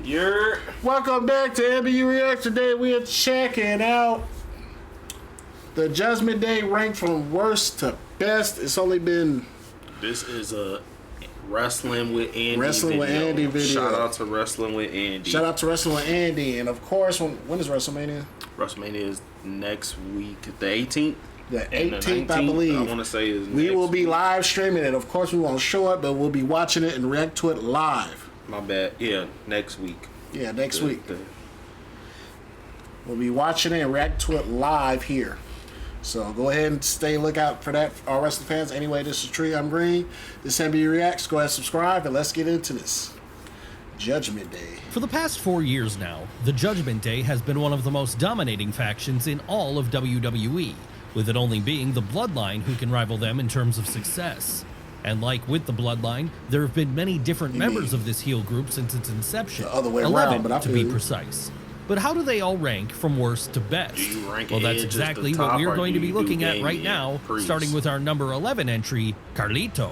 Welcome back to MBU Reacts. Today we are checking out the Judgment Day rank from worst to best. It's only been... This is a Wrestling with Andy video. Shout out to Wrestling with Andy. Shout out to Wrestling with Andy. And of course, when is WrestleMania? WrestleMania is next week, the 18th. The 18th, I believe. I want to say is we will be live streaming it. Of course, we won't show it, but we'll be watching it and react to it live. My bad. Yeah, next week. Yeah, next week. We'll be watching it and react to it live here. So go ahead and stay lookout for that, our wrestling fans. Anyway, this is Tree. I'm Green. This is MBU Reacts. Go ahead and subscribe, and let's get into this. Judgment Day. For the past 4 years now, the Judgment Day has been one of the most dominating factions in all of WWE, with it only being the Bloodline who can rival them in terms of success. And like with the Bloodline, there have been many different members of this heel group since its inception. The other way 11 around, but I to be precise. But how do they all rank from worst to best? Well, that's exactly what we're going to be looking at right now, starting with our number 11 entry, Carlito.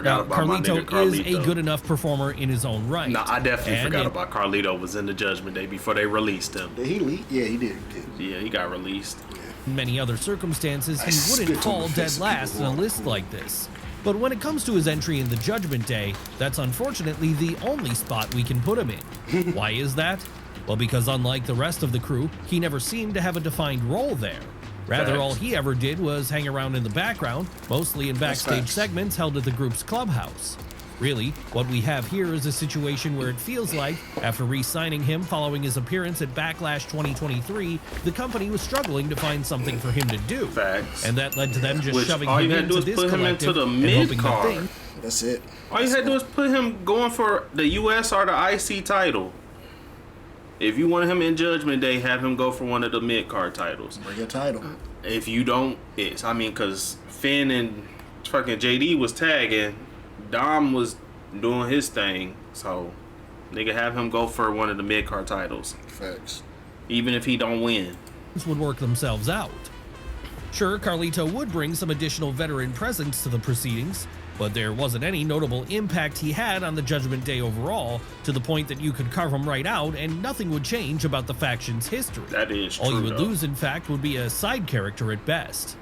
Now, Carlito is a good enough performer in his own right. No, I definitely forgot about Carlito was in the Judgment Day before they released him. Did he leave? Yeah, he did. Yeah, he got released. In many other circumstances, he wouldn't fall dead last in a list like this. But when it comes to his entry in the Judgment Day, that's unfortunately the only spot we can put him in. Why is that? Well, because unlike the rest of the crew, he never seemed to have a defined role there. Rather, all he ever did was hang around in the background, mostly in backstage segments held at the group's clubhouse. Really, what we have here is a situation where it feels like, after re-signing him following his appearance at Backlash 2023, the company was struggling to find something for him to do. And that led to them just shoving him into this collective and hoping the thing. That's it. All you had to do is put him going for the US or the IC title. If you want him in Judgment Day, have him go for one of the mid-card titles. Bring a title. If you don't, because Finn and fucking JD was tagging, Dom was doing his thing, so nigga have him go for one of the mid-card titles. Facts. Even if he don't win. This would work themselves out. Sure, Carlito would bring some additional veteran presence to the proceedings, but there wasn't any notable impact he had on the Judgment Day overall, to the point that you could carve him right out and nothing would change about the faction's history. That is true. All you would lose, in fact, would be a side character at best.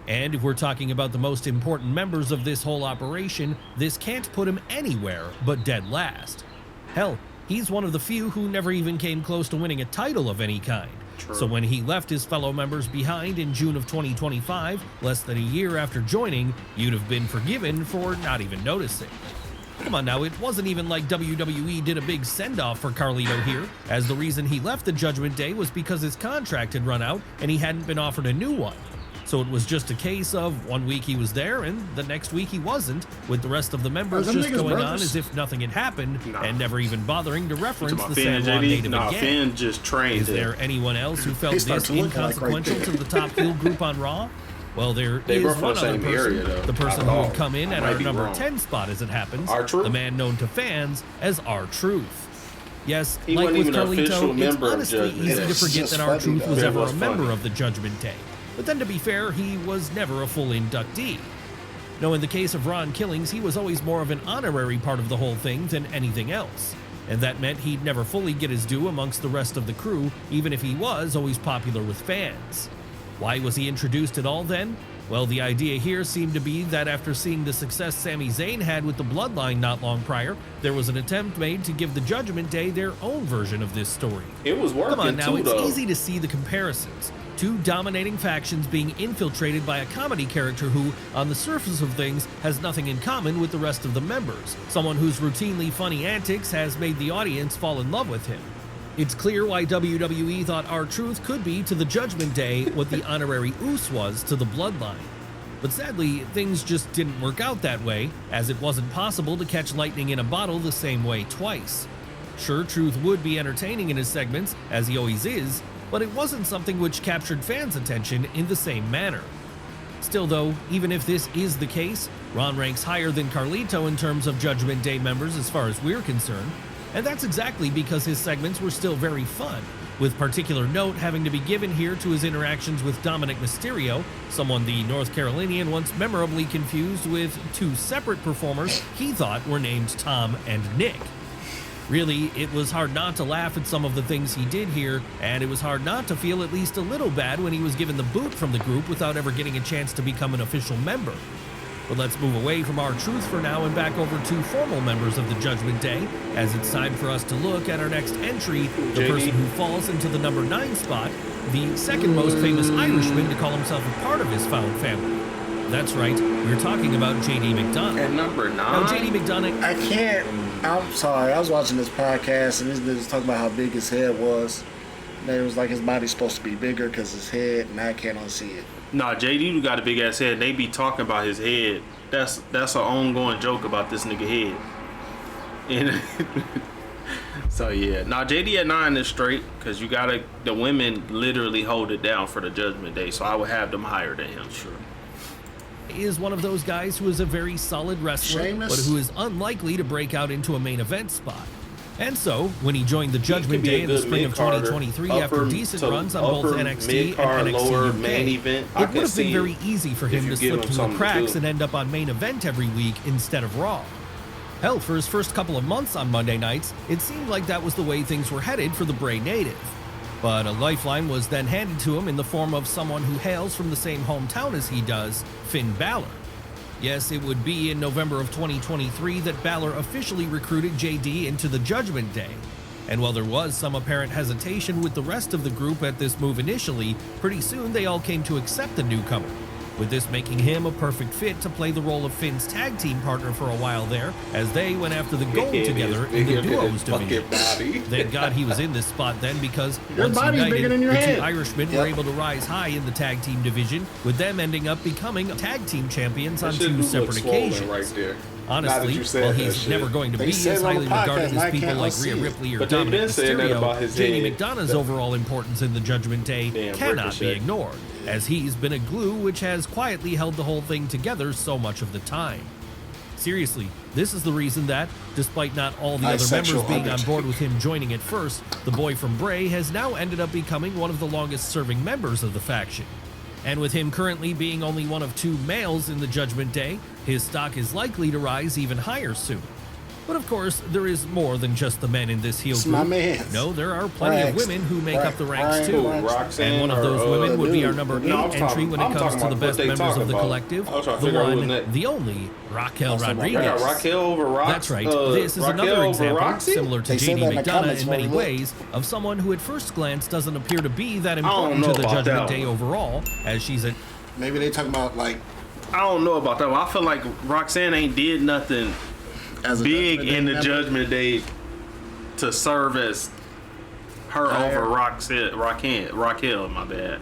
And if we're talking about the most important members of this whole operation, this can't put him anywhere but dead last. Hell, he's one of the few who never even came close to winning a title of any kind. True. So when he left his fellow members behind in June of 2025, less than a year after joining, you'd have been forgiven for not even noticing. Come on now, it wasn't even like WWE did a big send-off for Carlito here, as the reason he left the Judgment Day was because his contract had run out and he hadn't been offered a new one. So it was just a case of 1 week he was there and the next week he wasn't, with the rest of the members just going on as if nothing had happened and never even bothering to reference the San Juan native again. Finn just trained. Is there anyone else who felt this inconsequential to the top heel group on Raw? Well, there is one other person, the person who would come in at our number 10 spot as it happens, the man known to fans as R-Truth. Yes, like with Carlito, it's honestly easy to forget that R-Truth was ever a member of the Judgment Day. But then to be fair, he was never a full inductee. No, in the case of Ron Killings, he was always more of an honorary part of the whole thing than anything else. And that meant he'd never fully get his due amongst the rest of the crew, even if he was always popular with fans. Why was he introduced at all then? Well, the idea here seemed to be that after seeing the success Sami Zayn had with the Bloodline not long prior, there was an attempt made to give the Judgment Day their own version of this story. It was working. Come on now, it's easy to see the comparisons. Two dominating factions being infiltrated by a comedy character who, on the surface of things, has nothing in common with the rest of the members. Someone whose routinely funny antics has made the audience fall in love with him. It's clear why WWE thought R-Truth could be to the Judgment Day what the honorary Uce was to the Bloodline. But sadly, things just didn't work out that way, as it wasn't possible to catch lightning in a bottle the same way twice. Sure, Truth would be entertaining in his segments, as he always is, but it wasn't something which captured fans' attention in the same manner. Still though, even if this is the case, Ron ranks higher than Carlito in terms of Judgment Day members as far as we're concerned, and that's exactly because his segments were still very fun, with particular note having to be given here to his interactions with Dominic Mysterio, someone the North Carolinian once memorably confused with two separate performers he thought were named Tom and Nick. Really, it was hard not to laugh at some of the things he did here, and it was hard not to feel at least a little bad when he was given the boot from the group without ever getting a chance to become an official member. But let's move away from our truth for now and back over to formal members of the Judgment Day, as it's time for us to look at our next entry, the person who falls into the number 9 spot, the second most famous Irishman to call himself a part of his found family. That's right, we're talking about J.D. McDonough. At number 9? Now, J.D. McDonough... I'm sorry, I was watching this podcast and these niggas talking about how big his head was. And it was like his body's supposed to be bigger because his head, and I can't unsee it. Nah, JD got a big ass head. They be talking about his head. That's an ongoing joke about this nigga head. And so yeah, nah, JD at 9 is straight because the women literally hold it down for the Judgment Day. So I would have them higher than him. Sure. Is one of those guys who is a very solid wrestler, Sheamus? but who is unlikely to break out into a main event spot. And so, when he joined the Judgment Day in the spring of 2023 after decent runs on both NXT and NXT UK, main event, it would have been very easy for him to slip through the cracks and end up on main event every week instead of Raw. Hell, for his first couple of months on Monday nights, it seemed like that was the way things were headed for the Bray native. But a lifeline was then handed to him in the form of someone who hails from the same hometown as he does, Finn Balor. Yes, it would be in November of 2023 that Balor officially recruited JD into the Judgment Day. And while there was some apparent hesitation with the rest of the group at this move initially, pretty soon they all came to accept the newcomer, with this making him a perfect fit to play the role of Finn's tag team partner for a while there, as they went after the gold together in the duos division. Thank God he was in this spot then, because once united, the two Irishmen were able to rise high in the tag team division, with them ending up becoming tag team champions on 2 separate occasions. Right there. Honestly, while he's never going to be as highly regarded as people like Rhea Ripley or Dominic Mysterio, J.D. McDonough's overall importance in the Judgment Day cannot be ignored, as he's been a glue which has quietly held the whole thing together so much of the time. Seriously, this is the reason that, despite not all the other members being on board with him joining at first, the boy from Bray has now ended up becoming one of the longest-serving members of the faction. And with him currently being only one of 2 males in the Judgment Day, his stock is likely to rise even higher soon. But of course, there is more than just the men in this heel group. My man. No, there are plenty of women who make up the ranks too. Roxanne, and one of those women would be our number 8 entry when it comes to the best members of the collective, the one, the only, Raquel Rodriguez. Raquel over Rox. That's right. This is another example, similar to J.D. McDonough in many ways, of someone who at first glance doesn't appear to be that important to the Judgment Day overall, as she's a... Maybe they talking about, like... I don't know about that one. I feel like Roxanne ain't did nothing big in the Judgment Day to serve as her over Raquel, my bad.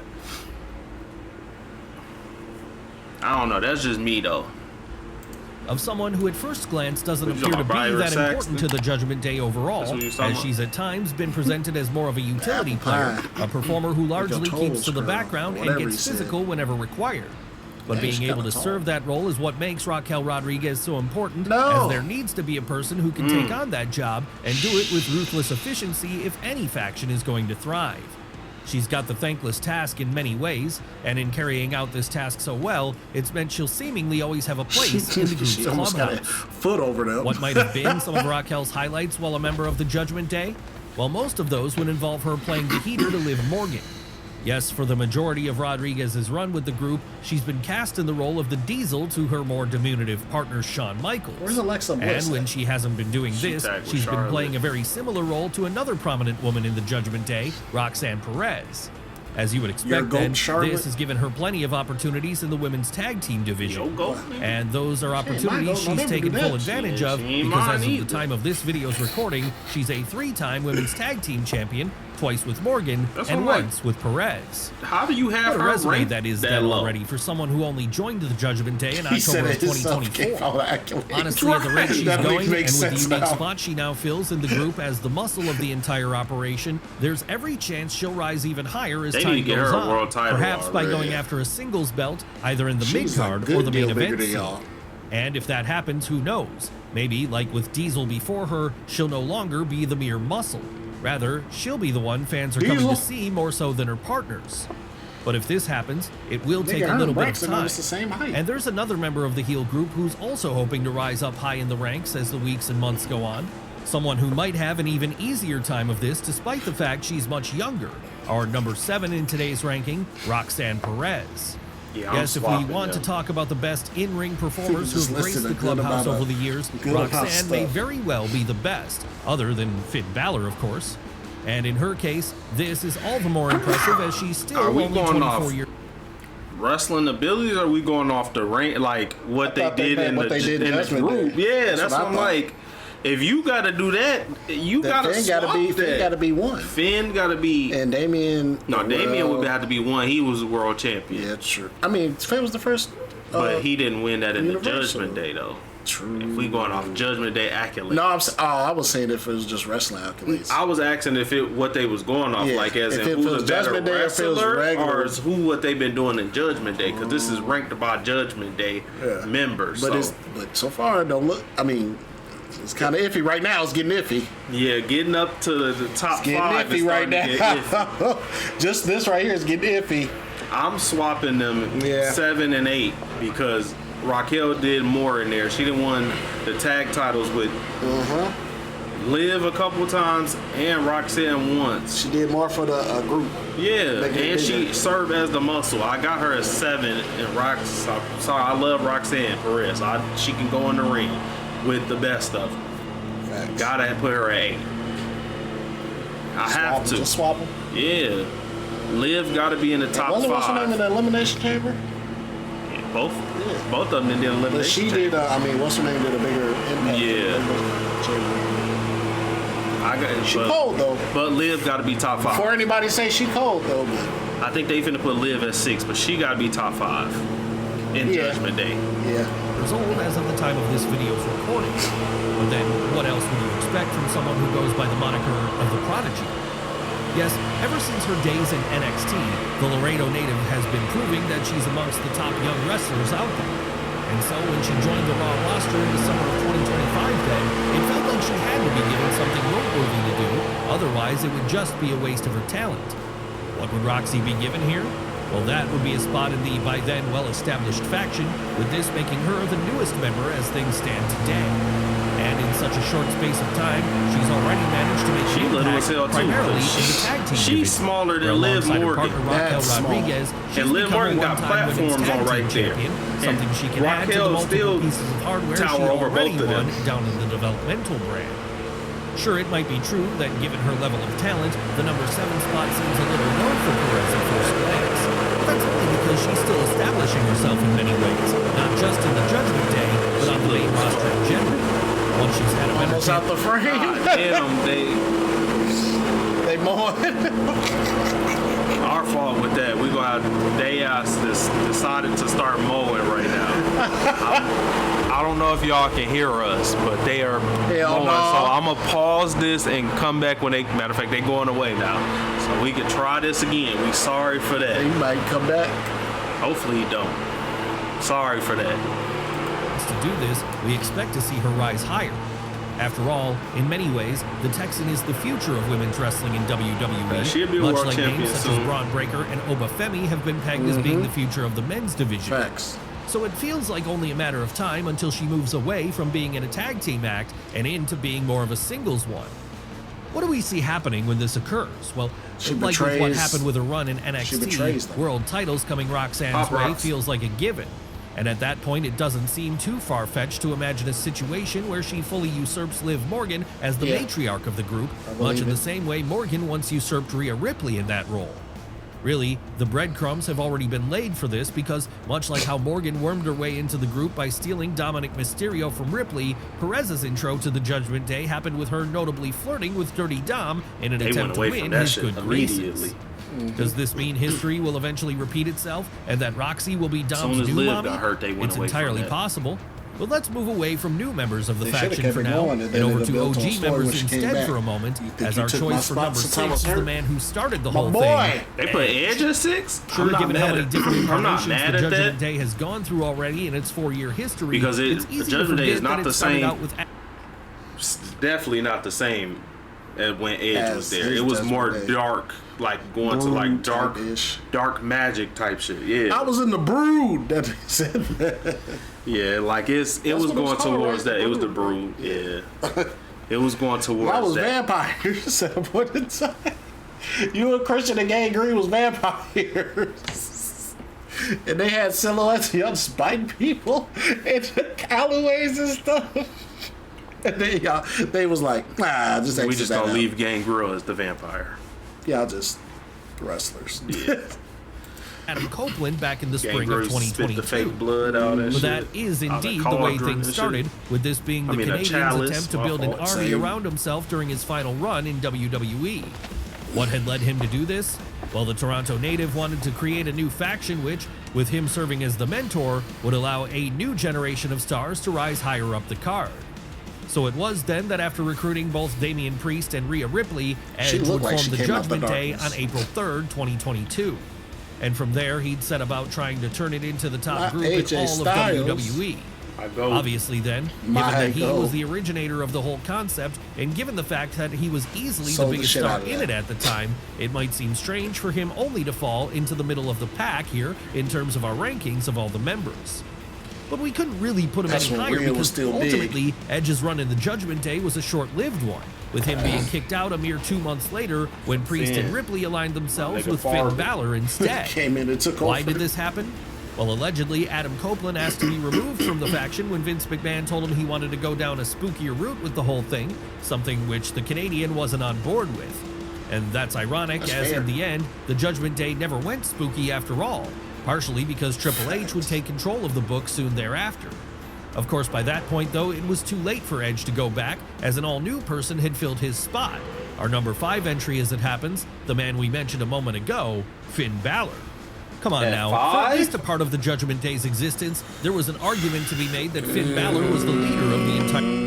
I don't know. That's just me, though. Of someone who at first glance doesn't appear to be that important to the Judgment Day overall, as she's at times been presented as more of a utility player, a performer who largely keeps to the background and gets physical whenever required. But being able to serve that role is what makes Raquel Rodriguez so important, as there needs to be a person who can take on that job and do it with ruthless efficiency if any faction is going to thrive. She's got the thankless task in many ways, and in carrying out this task so well, it's meant she'll seemingly always have a place in the group's clubhouse. Foot over them. What might have been some of Raquel's highlights while a member of the Judgment Day? Well, most of those would involve her playing the heater to Liv Morgan. Yes, for the majority of Rodriguez's run with the group, she's been cast in the role of the Diesel to her more diminutive partner Shawn Michaels. Where's Alexa Bliss? And when she hasn't been doing this, she's been playing a very similar role to another prominent woman in the Judgment Day, Roxanne Perez. As you would expect then, this has given her plenty of opportunities in the women's tag team division. And those are opportunities she's taken full advantage of, because as of the time of this video's recording, she's a 3-time women's tag team champion, twice with Morgan, and once with Perez. How do you have her resume ranked that is that already for someone who only joined the Judgment Day in October of 2024? Honestly, at the rate she's going, and with the unique spot she now fills in the group as the muscle of the entire operation, there's every chance she'll rise even higher as time goes on, perhaps by going after a singles belt, either in the mid-card or the main event scene. And if that happens, who knows? Maybe, like with Diesel before her, she'll no longer be the mere muscle. Rather, she'll be the one fans are coming to see more so than her partners. But if this happens, it will take a little bit of time. And there's another member of the heel group who's also hoping to rise up high in the ranks as the weeks and months go on. Someone who might have an even easier time of this despite the fact she's much younger. Our number 7 in today's ranking, Roxanne Perez. Yeah, Yes, if we want to talk about the best in-ring performers who have graced the clubhouse over the years, Roxanne may very well be the best, other than Finn Balor, of course. And in her case, this is all the more impressive as she's still only 24 years. Wrestling abilities, or are we going off the rank, like what they did in the group? Yeah, that's what I'm like. If you got to do that, you got to swap that. Finn got to be one. Finn got to be. And Damien. No, Damien would have to be one. He was a world champion. Yeah, true. I mean, Finn was the first. But he didn't win that in the Judgment Day, though. True. If we going off Judgment Day accolades. No, I was saying if it was just wrestling accolades. I was asking if what they was going off, like as in who's a better wrestler, or what they've been doing in Judgment Day, because this is ranked by Judgment Day members. But but so far it don't look. I mean, it's kind of iffy right now. It's getting iffy. Yeah, getting up to the top 5 is right now. Just this right here is getting iffy. I'm swapping them 7 and 8 because Raquel did more in there. She done won the tag titles with Liv a couple times and Roxanne once. She did more for the group. Yeah, and she served as the muscle. I got her at 7, and I love Roxanne Perez. She can go in the ring with the best of them. Facts. Gotta put her at 8. I have to. Just swap them? Yeah. Liv gotta be in the top 5. What's her name in the Elimination Chamber? Yeah, both of them did Elimination But she Chamber. did, what's her name did a bigger impact. Yeah. She cold, though. But Liv gotta be top 5. Before anybody say she cold, though. But I think they finna put Liv at 6, but she gotta be top 5 in Judgment Day. Yeah. Years old as of the time of this video's recording. But then, what else would you expect from someone who goes by the moniker of the Prodigy? Yes, ever since her days in NXT, the Laredo native has been proving that she's amongst the top young wrestlers out there. And so when she joined the Raw roster in the summer of 2025 then, it felt like she had to be given something noteworthy to do, otherwise it would just be a waste of her talent. What would Roxy be given here? Well, that would be a spot in the by then well-established faction, with this making her the newest member as things stand today. And in such a short space of time, she's already managed to make an impact primarily in the tag team division. She's smaller than Liv Morgan. Raquel Rodriguez, and Liv Morgan got platforms on right there. Something she can add to the multiple pieces of hardware she already won down in the developmental brand. Sure, it might be true that given her level of talent, the number 7 spot seems a little low for Perez at first glance. But that's only because she's still establishing herself in many ways, not just in the Judgment Day, but on the main roster in general. Once she's had a better almost out the frame. Damn, they mowing. Our fault with that. We gonna have they decided to start mowing right now. I don't know if y'all can hear us, but they are mowing. So I'm gonna pause this and come back when matter of fact, they going away now. So we can try this again. We sorry for that. He might come back. Hopefully he don't. Sorry for that. To do this, we expect to see her rise higher. After all, in many ways, the Texan is the future of women's wrestling in WWE, she'll be much world like champion names such soon. as Braun Breaker and Oba Femi have been pegged as being the future of the men's division. Facts. So it feels like only a matter of time until she moves away from being in a tag team act and into being more of a singles one. What do we see happening when this occurs? Well, like with what happened with her run in NXT, world titles coming Roxanne's way feels like a given. And at that point, it doesn't seem too far-fetched to imagine a situation where she fully usurps Liv Morgan as the matriarch of the group, much in the same way Morgan once usurped Rhea Ripley in that role. Really, the breadcrumbs have already been laid for this because, much like how Morgan wormed her way into the group by stealing Dominic Mysterio from Ripley, Perez's intro to the Judgment Day happened with her notably flirting with Dirty Dom in an attempt to win his good graces. Does this mean history will eventually repeat itself and that Roxy will be Dom's new mommy? It's entirely possible. But let's move away from new members of the faction for now and over to OG members instead for a moment, as our choice for number 6 is the man who started the whole thing. They put Edge at 6? Sure, given how many different incarnations the Judgment Day has gone through already in its 4-year history, because it's easy to forget that it started out with... It's definitely not the same as when Edge was there. It was more dark, like going to like dark magic type shit. Yeah, I was in the Brood. That he said that. Yeah, like it was going towards that. It was the Brood. Yeah. It was going towards I was that. vampires at a point in time. You and Christian and Gangrene was vampires. And they had silhouettes of y'all just biting people and alleyways and stuff. And then they was like, just We exit just that gonna out. leave Gangrel as the vampire. Y'all just wrestlers. Yeah. Adam Copeland back in the spring of Gangrel spit the 2022. fake blood out and But shit. that is Out of indeed the way cauldron things and started, shit. with this being the I mean, a Canadian's chalice, attempt to my build an fault. army Same. around himself during his final run in WWE. What had led him to do this? Well, the Toronto native wanted to create a new faction which, with him serving as the mentor, would allow a new generation of stars to rise higher up the card. So it was then that after recruiting both Damian Priest and Rhea Ripley, She Edge looked would like form she the came out the Judgment Day darkness. on April 3rd, 2022. And from there, he'd set about trying to turn it into the top My group in AJ all Styles. of WWE. I go. Obviously then, given My that he go. was the originator of the whole concept, and given the fact that he was easily Sold the the biggest shit star out of in that. it at the time, it might seem strange for him only to fall into the middle of the pack here in terms of our rankings of all the members. But we couldn't really put him That's any when higher Rhea was because still big. ultimately, Edge's run in the Judgment Day was a short-lived one, with him being kicked out a mere 2 months later when Priest and Finn. Ripley aligned themselves Nigga with Finn farted. Balor instead. Came in and took Why over. did this happen? Well, allegedly, Adam Copeland asked to be removed from the faction when Vince McMahon told him he wanted to go down a spookier route with the whole thing, something which the Canadian wasn't on board with. And that's ironic, That's as fair. in the end, the Judgment Day never went spooky after all, partially because Triple H would take control of the book soon thereafter. Of course, by that point, though, it was too late for Edge to go back, as an all-new person had filled his spot. Our number 5 entry, as it happens, the man we mentioned a moment ago, Finn Balor. Come on At now, for 5? at least a part of the Judgment Day's existence, there was an argument to be made that Finn Balor was the leader of the entire...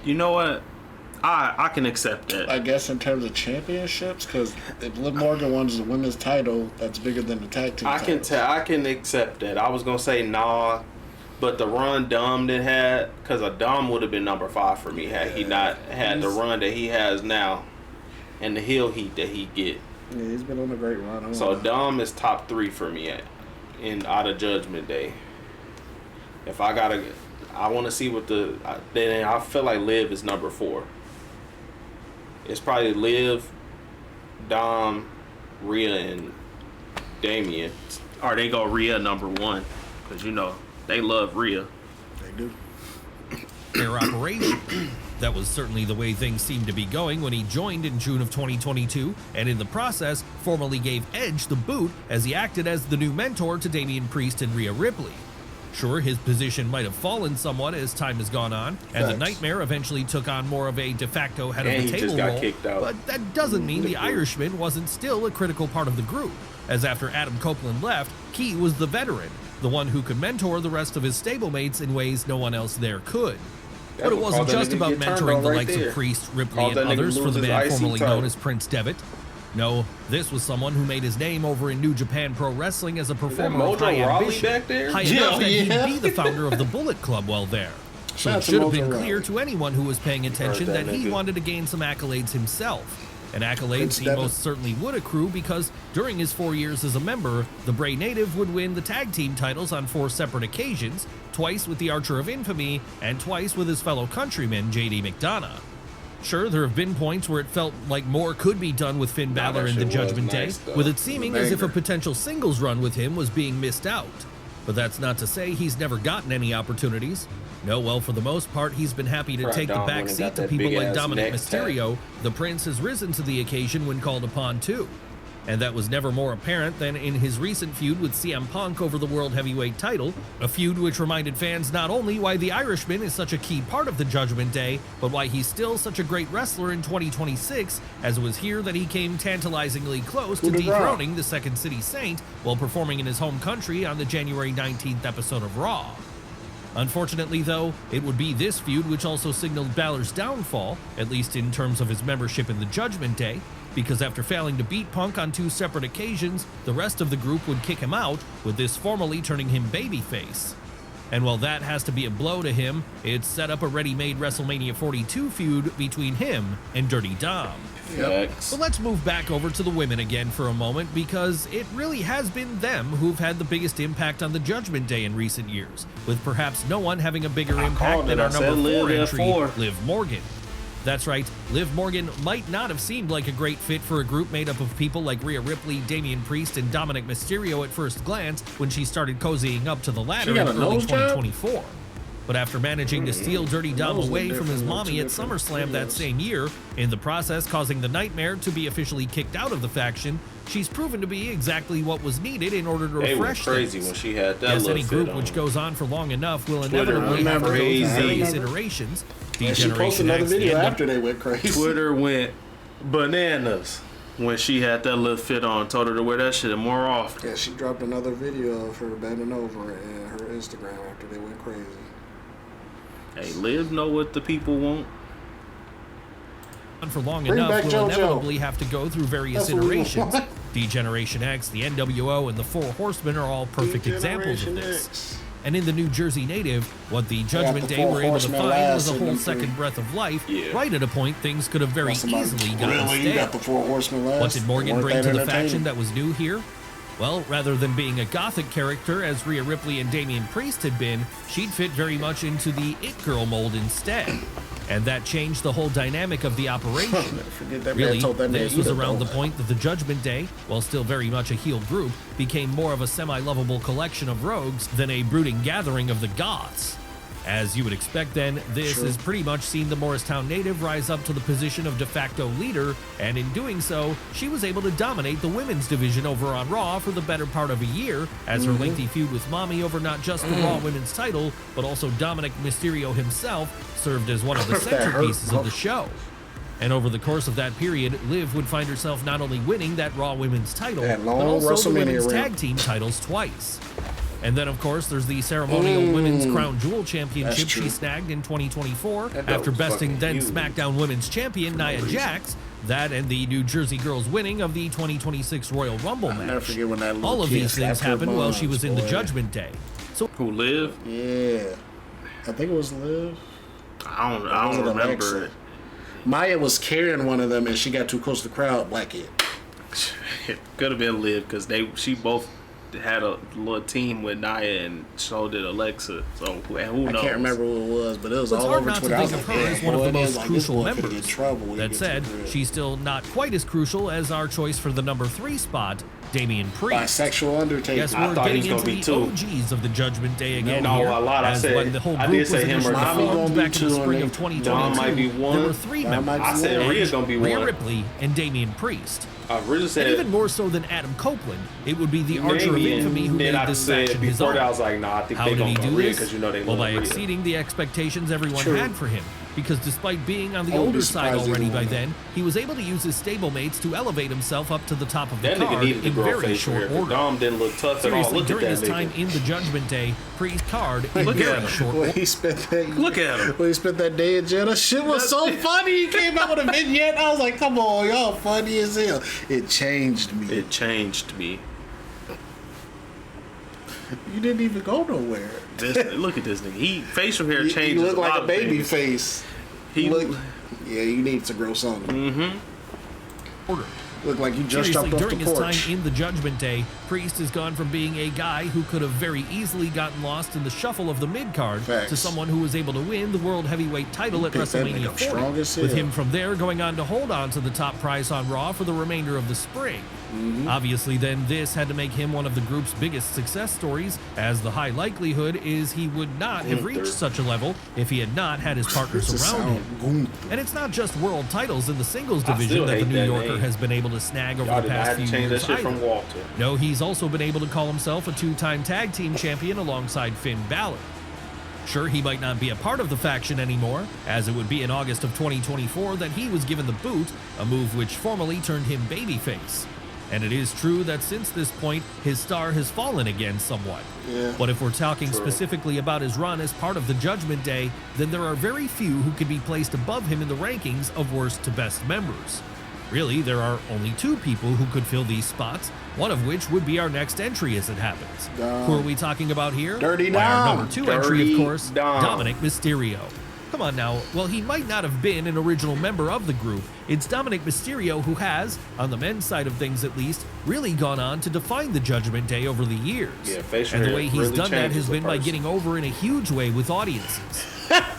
You know what? I can accept that. I guess in terms of championships, because if Liv Morgan won the women's title, that's bigger than the tag team I can titles. I can accept that. I was gonna say nah, but the run Dom did had, because a Dom would have been number 5 for me had he not had the run that he has now, and the heel heat that he get. Yeah, he's been on a great run. I don't So know. Dom is top 3 for me out of Judgment Day. If I gotta, I want to see what then I feel like Liv is number 4. It's probably Liv, Dom, Rhea, and Damian. Or they go Rhea number 1, because you know they love Rhea. They do. their operation. That was certainly the way things seemed to be going when he joined in June of 2022, and in the process, formally gave Edge the boot as he acted as the new mentor to Damian Priest and Rhea Ripley. Sure, his position might have fallen somewhat as time has gone on, and the Facts. Nightmare eventually took on more of a de facto head And of he the just table got role, kicked out. but that doesn't mean the Irishman wasn't still a critical part of the group, as after Adam Copeland left, Key was the veteran, the one who could mentor the rest of his stablemates in ways no one else there could. But it what wasn't caused that just nigga about get turned mentoring on the right likes there. of Priest, Ripley, Caused and that nigga others for lose the his man IC formerly title. known as Prince Devitt. No, this was someone who made his name over in New Japan Pro Wrestling as a performer of Mojo high Rawley ambition, back there? high Yeah, enough that yeah. he'd be the founder of the Bullet Club while there. So Shout it out to should have Mojo been clear Rawley. to anyone who was paying attention Heard that that he nigga. wanted to gain some accolades himself. And accolades Prince he Devitt. most certainly would accrue because during his 4 years as a member, the Bray native would win the tag team titles on 4 separate occasions, twice with the Archer of Infamy, and twice with his fellow countryman JD McDonough. Sure, there have been points where it felt like more could be done with Finn Nah, Balor that in the shit was Judgment nice, Day, though. with it seeming as if a banger. potential singles run with him was being missed out. But that's not to say he's never gotten any opportunities. No, well, for the most part, he's been happy to Right, take the Dom back went and seat got to that people like big-ass Dominic neck tag. Mysterio. The Prince has risen to the occasion when called upon too. And that was never more apparent than in his recent feud with CM Punk over the World Heavyweight title, a feud which reminded fans not only why the Irishman is such a key part of the Judgment Day, but why he's still such a great wrestler in 2026, as it was here that he came tantalizingly close to Coup de grace. dethroning the Second City Saint while performing in his home country on the January 19th episode of Raw. Unfortunately, though, it would be this feud which also signaled Balor's downfall, at least in terms of his membership in the Judgment Day, because after failing to beat Punk on 2 separate occasions, the rest of the group would kick him out, with this formally turning him babyface. And while that has to be a blow to him, it's set up a ready-made WrestleMania 42 feud between him and Dirty Dom. Facts. But let's move back over to the women again for a moment, because it really has been them who've had the biggest impact on the Judgment Day in recent years, with perhaps no one having a bigger impact than our number 4 entry, Liv Morgan. That's right, Liv Morgan might not have seemed like a great fit for a group made up of people like Rhea Ripley, Damian Priest, and Dominic Mysterio at first glance when she started cozying up to the ladder in early 2024. But after managing to steal Dirty Dom away from his mommy at SummerSlam that same year, in the process causing the Nightmare to be officially kicked out of the faction, she's proven to be exactly what was needed in order to refresh crazy things. when she had that. Yes, any group which goes on for long enough will inevitably have to go through various iterations. And she posted another video after they went crazy. Twitter went bananas when she had that little fit on. Told her to wear that shit more often. Yeah, she dropped another video of her bending over in her Instagram after they went crazy. Hey, Liv know what the people want. For long enough, we'll inevitably have to go through various iterations. D-Generation X, the NWO, and the Four Horsemen are all perfect examples of this. And in the New Jersey native, what the Judgment Day were able to find was a whole second breath of life, right at a point things could have very easily gotten stale. What did Morgan bring to the faction that was new here? Well, rather than being a gothic character as Rhea Ripley and Damian Priest had been, she'd fit very much into the it girl mold instead. And that changed the whole dynamic of the operation. Really, this was around the point that the Judgment Day, while still very much a heel group, became more of a semi-lovable collection of rogues than a brooding gathering of the goths. As you would expect then, this has pretty much seen the Morristown native rise up to the position of de facto leader, and in doing so, she was able to dominate the women's division over on Raw for the better part of a year, as her lengthy feud with Mommy over not just the Raw women's title, but also Dominic Mysterio himself, served as one of the centerpieces of the show. And over the course of that period, Liv would find herself not only winning that Raw women's title, but also the women's tag team titles twice. And then, of course, there's the ceremonial Women's Crown Jewel Championship she snagged in 2024 after besting then SmackDown Women's Champion Nia Jax. That and the New Jersey Girls winning of the 2026 Royal Rumble match. All of these things happened while she was in the Judgment Day. So who, Liv? Yeah, I think it was Liv. I don't remember it. Maya was carrying one of them, and she got too close to the crowd. Black it. It could have been Liv because she both had a little team with Nia and so did Alexa. So who knows? I can't remember who it was, but it was all over Twitter. It's hard not to think of her as one of the most crucial members. That said, she's still not quite as crucial as our choice for the number 3 spot, Damian Priest. Bisexual Undertaker. Yes, we're getting into the OGs of the Judgment Day again here. As when the whole group was initially formed back in the spring of 2022, there were 3 members. I said Rhea's gonna be one. Rhea Ripley and Damian Priest. And even more so than Adam Copeland, it would be the Archer of Infamy who made this faction his own. I was like, nah, I think How did he do this? You know they well, by exceeding the expectations everyone had for him. Because despite being on the older side already by then, he was able to use his stablemates to elevate himself up to the top of the card in very short order. Dom didn't look tough at all. Seriously, during his time in the Judgment Day, Priest card in very short order. When he spent that day in jail, that shit was so funny. He came out with a vignette. I was like, come on, y'all funny as hell. It changed me. You didn't even go nowhere. Look at this nigga. Facial hair changes. He looked like a baby face. Yeah, you need to grow something. Look like you just jumped off the porch. During his time in the Judgment Day, Priest has gone from being a guy who could have very easily gotten lost in the shuffle of the mid-card to someone who was able to win the World Heavyweight title at WrestleMania 40, with him from there going on to hold on to the top prize on Raw for the remainder of the spring. Obviously, then, this had to make him one of the group's biggest success stories, as the high likelihood is he would not have reached such a level if he had not had his partners around him. And it's not just world titles in the singles division that the New Yorker has been able to snag over the past few years either. No, he's also been able to call himself a 2-time tag team champion alongside Finn Balor. Sure, he might not be a part of the faction anymore, as it would be in August of 2024 that he was given the boot, a move which formally turned him babyface. And it is true that since this point, his star has fallen again somewhat. But if we're talking specifically about his run as part of the Judgment Day, then there are very few who can be placed above him in the rankings of worst to best members. Really, there are only 2 people who could fill these spots, one of which would be our next entry as it happens. Who are we talking about here? Dirty Why, our Dom. number 2 entry, of course, Dom. Dominic Mysterio. Come on now, while he might not have been an original member of the group, it's Dominic Mysterio who has, on the men's side of things at least, really gone on to define the Judgment Day over the years. Yeah, facial and the hair way he's really done that changes has a been by person. getting over in a huge way with audiences.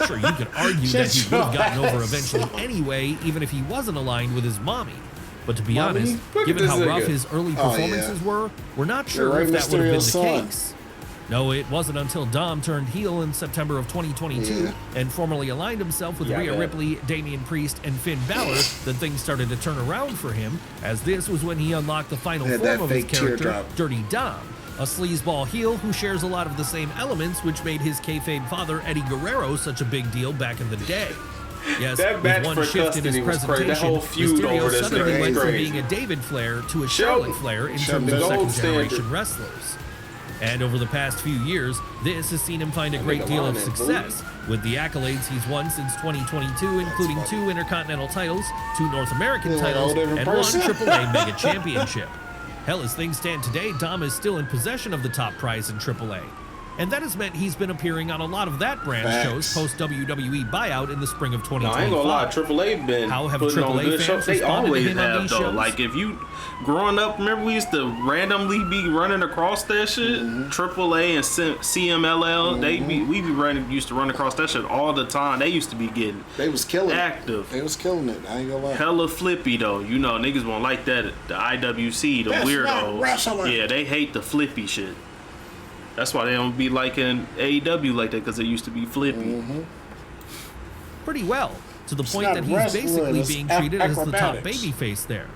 Sure, you could argue that he would have gotten over eventually anyway, even if he wasn't aligned with his mommy. But to be Mommy? honest, Look at given this how rough nigga. his early Oh, performances were, we're not Yeah, sure Rey if that would have been the Mysterio's son. case. No, it wasn't until Dom turned heel in September of 2022 Yeah. and formally aligned himself with Yeah, Rhea that- Ripley, Damian Priest, and Finn Balor that things started to turn around for him, as this was when he unlocked the final Had form that of his fake character, teardrop. Dirty Dom, a sleazeball heel who shares a lot of the same elements which made his kayfabe father Eddie Guerrero such a big deal back in the day. Yes, That match with one for shift in his custody was crazy. That presentation, whole feud Mysterio over this suddenly nigga went is from crazy. being a David Flair to a Sheldon. Charlotte Flair in Sheldon, terms of the gold second-generation standard. wrestlers. And over the past few years, this has seen him find a That great nigga deal of lying, success, with the accolades he's won since 2022, including 2 Intercontinental titles, 2 North American Yeah, titles, all different and person. 1 AAA Mega Championship. Hell, as things stand today, Dom is still in possession of the top prize in AAA. And that has meant he's been appearing on a lot of that brand's Facts. shows post-WWE buyout in the spring of No, 2025. I ain't gonna lie. AAA been How have putting on AAA good fans shows. They responded to always him on have these though. shows? Like if you growing up, remember we used to randomly be running across that shit. AAA and CMLL, we used to run across that shit all the time. They used to be getting They was killing active. it. They was killing it. I ain't gonna lie. Hella flippy though, you know niggas won't like that. The IWC, the That's not weirdos, wrestling. yeah, they hate the flippy shit. That's why they don't be liking AEW like that because it used to be flippy. Pretty well, to the point not that he's wrestling, basically it's being treated as the top acrobatics. babyface there.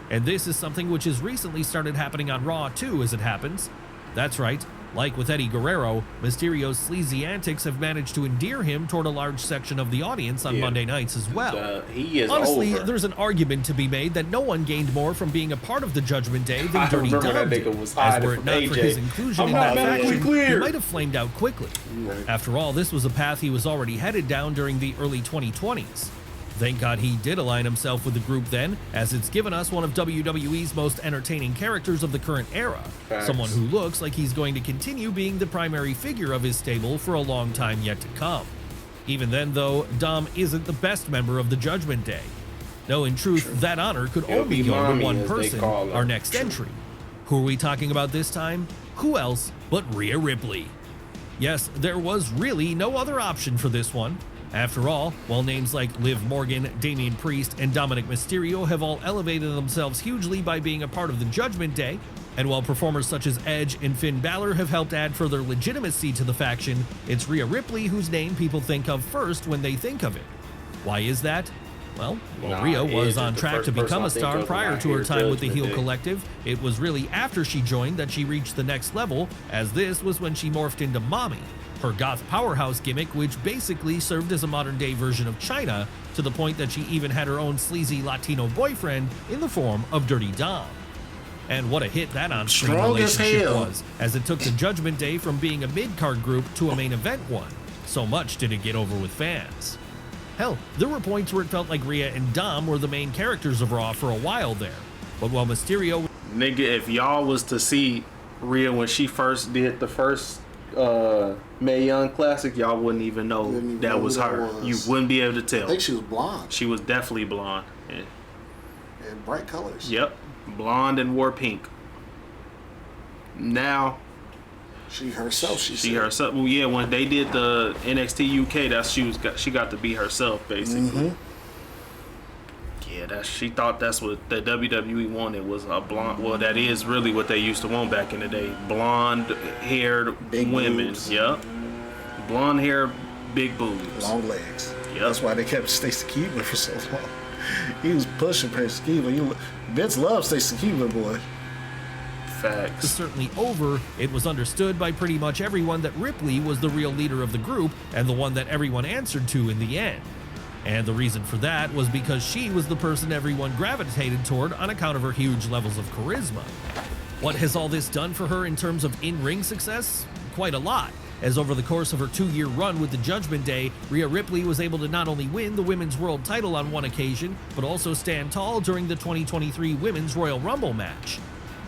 And this is something which has recently started happening on Raw too, as it happens. That's right, like with Eddie Guerrero, Mysterio's sleazy antics have managed to endear him toward a large section of the audience on Yeah. Monday nights as well. He is Honestly, over. there's an argument to be made that no one gained more from being a part of the Judgment Day than I Dirty remember Dom that did, nigga was as hiding were it from not for AJ. his inclusion I'm in not that medically faction, cleared. he might have flamed out quickly. Right. After all, this was a path he was already headed down during the early 2020s. Thank God he did align himself with the group then, as it's given us one of WWE's most entertaining characters of the current era. Facts. Someone who looks like he's going to continue being the primary figure of his stable for a long time yet to come. Even then, though, Dom isn't the best member of the Judgment Day. No, in truth, that honor could It'll only be go to mommy, one as they person, call her. our next entry. Who are we talking about this time? Who else but Rhea Ripley? Yes, there was really no other option for this one. After all, while names like Liv Morgan, Damian Priest, and Dominic Mysterio have all elevated themselves hugely by being a part of the Judgment Day, and while performers such as Edge and Finn Balor have helped add further legitimacy to the faction, it's Rhea Ripley whose name people think of first when they think of it. Why is that? Well, while Rhea was Edge on is the track first to become person a I think star of when prior I to her hear time with the Judgment heel Day. collective, it was really after she joined that she reached the next level, as this was when she morphed into Mommy, her goth powerhouse gimmick, which basically served as a modern-day version of Chyna, to the point that she even had her own sleazy Latino boyfriend in the form of Dirty Dom. And what a hit that on-screen Strong as relationship hell. was, as it took the Judgment Day from being a mid-card group to a main event one. So much did it get over with fans. Hell, there were points where it felt like Rhea and Dom were the main characters of Raw for a while there. But while Mysterio Nigga, if y'all was to see Rhea when she first did the first Mae Young Classic, y'all wouldn't even know Wouldn't even that know was who that her. was. You wouldn't be able to I tell. think she was blonde She was definitely blonde. Yeah. and bright colors. Yep, blonde and wore pink. Now She herself. She she said. herself. Well, yeah, when they did the NXT UK, she got to be herself basically. Yeah, she thought that's what the WWE wanted was a blonde. Well, that is really what they used to want back in the day. Blonde-haired Big women. boobs. Yep. Blonde hair, big boobs. Long legs. Yep. That's why they kept Stacey Keebler for so long. He was pushing Stacey Keebler. Vince loves Stacey Keebler, boy. was Facts. certainly over, it was understood by pretty much everyone that Ripley was the real leader of the group and the one that everyone answered to in the end. And the reason for that was because she was the person everyone gravitated toward on account of her huge levels of charisma. What has all this done for her in terms of in-ring success? Quite a lot. as over the course of her 2-year run with the Judgment Day, Rhea Ripley was able to not only win the Women's World title on one occasion, but also stand tall during the 2023 Women's Royal Rumble match.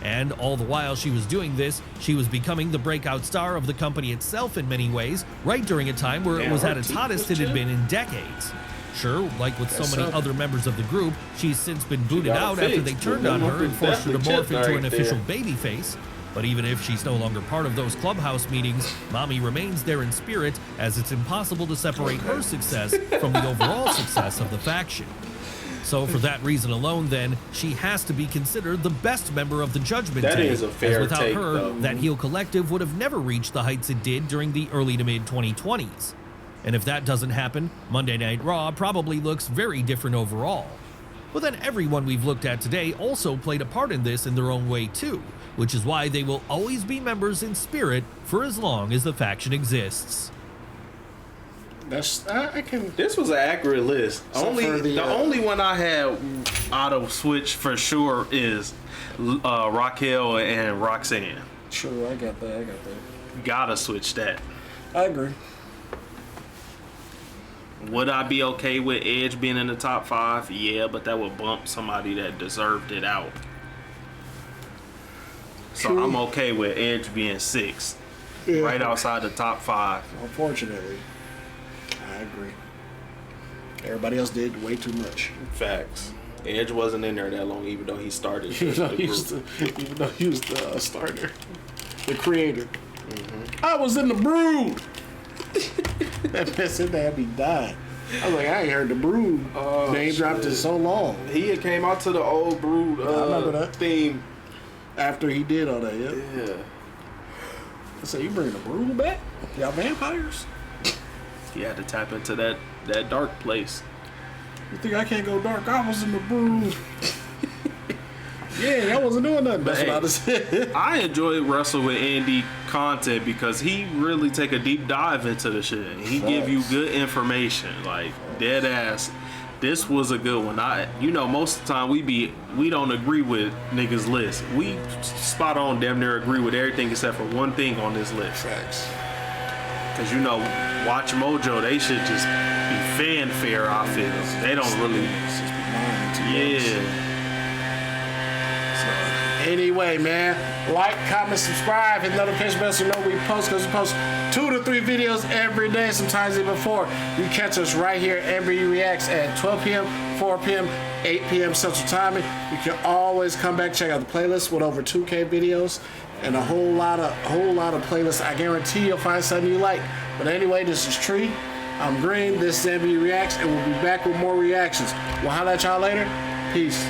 And all the while she was doing this, she was becoming the breakout star of the company itself in many ways, right during a time where it was at its hottest it had been in decades. Sure, like with so many other members of the group, she's since been booted out after they turned on her and forced her to morph into an official babyface. But even if she's no longer part of those clubhouse meetings, Mommy remains there in spirit, as it's impossible to separate her success from the overall success of the faction. So for that reason alone, then, she has to be considered the best member of the Judgment Day. That is a fair as without take, her, though. that heel collective would have never reached the heights it did during the early to mid 2020s. And if that doesn't happen, Monday Night Raw probably looks very different overall. But then everyone we've looked at today also played a part in this in their own way too, which is why they will always be members in spirit for as long as the faction exists. I can. This was an accurate list. So The only one I had auto switch for sure is Raquel and Roxanne. Sure, I got that. Gotta switch that. I agree. Would I be okay with Edge being in the top 5? Yeah, but that would bump somebody that deserved it out. So True. I'm okay with Edge being 6, Yeah. right outside the top 5. Unfortunately, I agree. Everybody else did way too much. Facts. Edge wasn't in there that long, even though he started. Even though he was the starter, the creator. Mm-hmm. I was in the Brood. That man said that had me dying. I was like, I ain't heard the Brood name dropped in so long. He had came out to the old Brood I remember that theme. After he did all that, yeah. Yeah. I said, you bringing the Brood back? Y'all vampires? He had to tap into that dark place. You think I can't go dark? I was in the Brood. Yeah, I wasn't doing nothing. That's Hey, what I said. I enjoy wrestle with Andy content because he really take a deep dive into the shit. He give you good information, like dead ass. This was a good one. Most of the time we don't agree with niggas' list. We spot on damn near agree with everything except for one thing on this list. Facts. Cause Watch Mojo, they should just be fanfare. I feel they don't really. Yeah. Anyway, man, like, comment, subscribe, hit notification bell so you know we post, because we post 2 to 3 videos every day, sometimes even 4. You catch us right here at MBU Reacts at 12 p.m., 4 p.m., 8 p.m. Central Timing. You can always come back, check out the playlist with over 2K videos and a whole lot of playlists. I guarantee you'll find something you like. But anyway, this is Tree. I'm Green. This is MBU Reacts, and we'll be back with more reactions. We'll holler at y'all later. Peace.